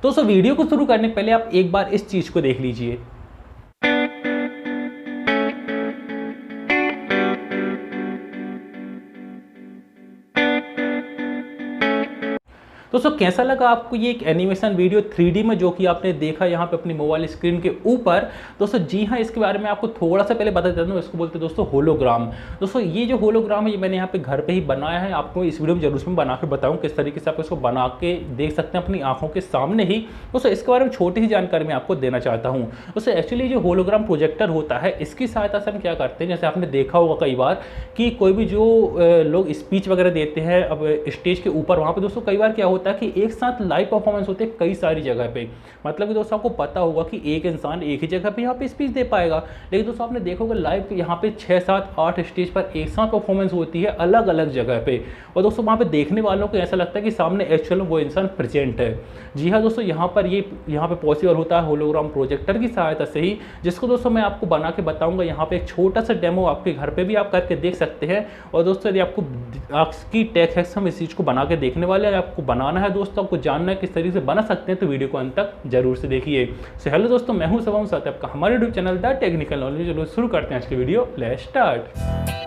दोस्तों वीडियो को शुरू करने से पहले आप एक बार इस चीज़ को देख लीजिए। दोस्तों कैसा लगा आपको ये एक एनिमेशन वीडियो 3D में जो कि आपने देखा यहाँ पे अपनी मोबाइल स्क्रीन के ऊपर। दोस्तों जी हाँ, इसके बारे में आपको थोड़ा सा पहले बता देता हूँ। इसको बोलते हैं दोस्तों होलोग्राम। दोस्तों ये जो होलोग्राम है ये मैंने यहाँ पे घर पे ही बनाया है। आपको इस वीडियो में जरूर में बना के बताऊँ किस तरीके से आप इसको बना के देख सकते हैं अपनी आंखों के सामने ही। दोस्तों इसके बारे में छोटी सी जानकारी मैं आपको देना चाहता हूँ। दोस्तों एक्चुअली जो होलोग्राम प्रोजेक्टर होता है इसकी सहायता से हम क्या करते हैं, जैसे आपने देखा होगा कई बार कि कोई भी जो लोग स्पीच वगैरह देते हैं अब स्टेज के ऊपर, वहाँ पे दोस्तों कई बार क्या होता है कि एक साथ लाइव परफॉर्मेंस होते हैं कई सारी जगह पे। मतलब कि दोस्तों आपको पता होगा कि एक इंसान एक ही जगह पे यहाँ पे स्पीच दे पाएगा, लेकिन दोस्तों आपने देखा होगा लाइव यहाँ पे 6, 7, 8 स्टेज पर एक साथ परफॉर्मेंस होती है अलग अलग जगह पे। और दोस्तों वहाँ पे देखने वालों को ऐसा लगता है कि सामने एक्चुअल में वो इंसान प्रेजेंट है। जी हाँ दोस्तों, यहाँ पे पॉसिबल होता है होलोग्राम प्रोजेक्टर की सहायता से ही, जिसको दोस्तों मैं आपको बना के बताऊंगा। यहाँ पे एक छोटा सा डेमो आपके घर पे भी आप करके देख सकते हैं। और दोस्तों यदि आपकी टेक हैक्स हम इस चीज़ को बना के देखने वाले हैं, आपको बनाना है दोस्तों, आपको जानना है किस तरीके से बना सकते हैं, तो वीडियो को अंत तक जरूर से देखिए। सो हेलो दोस्तों, मैं हूं सबम साथ आपका हमारे YouTube channel the technical knowledge. चलो शुरू करते हैं आज की वीडियो। Let's start.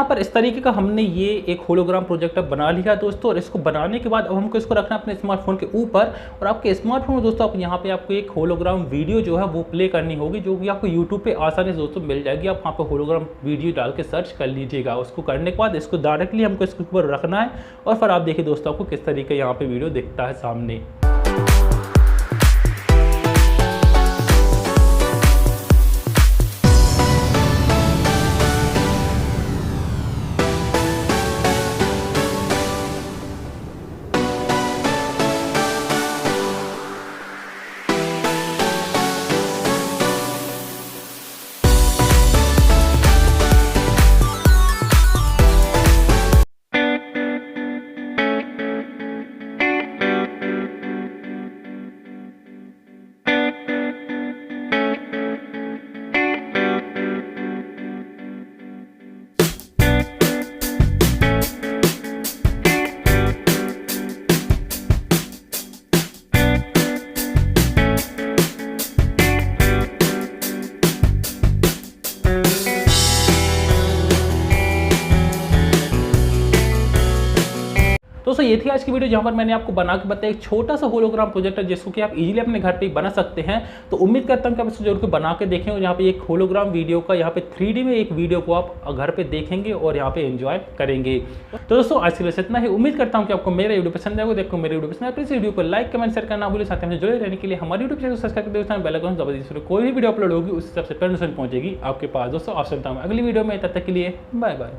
यहाँ पर इस तरीके का हमने ये एक होलोग्राम प्रोजेक्टर बना लिया दोस्तों, और इसको बनाने के बाद अब हमको इसको रखना अपने स्मार्टफोन के ऊपर, और आपके स्मार्टफोन में दोस्तों आप यहाँ पे आपको एक होलोग्राम वीडियो जो है वो प्ले करनी होगी, जो कि आपको यूट्यूब पे आसानी से दोस्तों मिल जाएगी। आप वहाँ पे होलोग्राम वीडियो डाल के सर्च कर लीजिएगा। उसको करने के बाद इसको डायरेक्टली हमको इसके ऊपर रखना है, और फिर आप देखिए दोस्तों आपको किस तरीके यहाँ पे वीडियो दिखता है सामने। दोस्तों ये थी आज की वीडियो, जहां पर मैंने आपको बना के बताया एक छोटा सा होलोग्राम प्रोजेक्टर, जिसको कि आप इजीली अपने घर पे ही बना सकते हैं। तो उम्मीद करता हूं कि आप इसको जरूर बना के देखें, और यहाँ पे एक होलोग्राम वीडियो का यहाँ पे 3D में एक वीडियो को आप घर पे देखेंगे और यहाँ पे एंजॉय करेंगे। तो दोस्तों आज के लिए इतना ही। उम्मीद करता हूँ कि आपको मेरा वीडियो पसंद आएगा। देखो मेरे वीडियो पसंद है, इस वीडियो को लाइक कमेंट शेयर करना भूलिए। साथ में जुड़े रहने के लिए हमारे यूट्यूब चैनल को सब्सक्राइब कर दें, बेल आइकन दबा दीजिए। कोई भी वीडियो अपलोड होगी उससे सबसे पहले नोटिफिकेशन पहुंचेगी आपके पास। दोस्तों आप सुनता हूँ अगली वीडियो में, तब तक के लिए बाय बाय।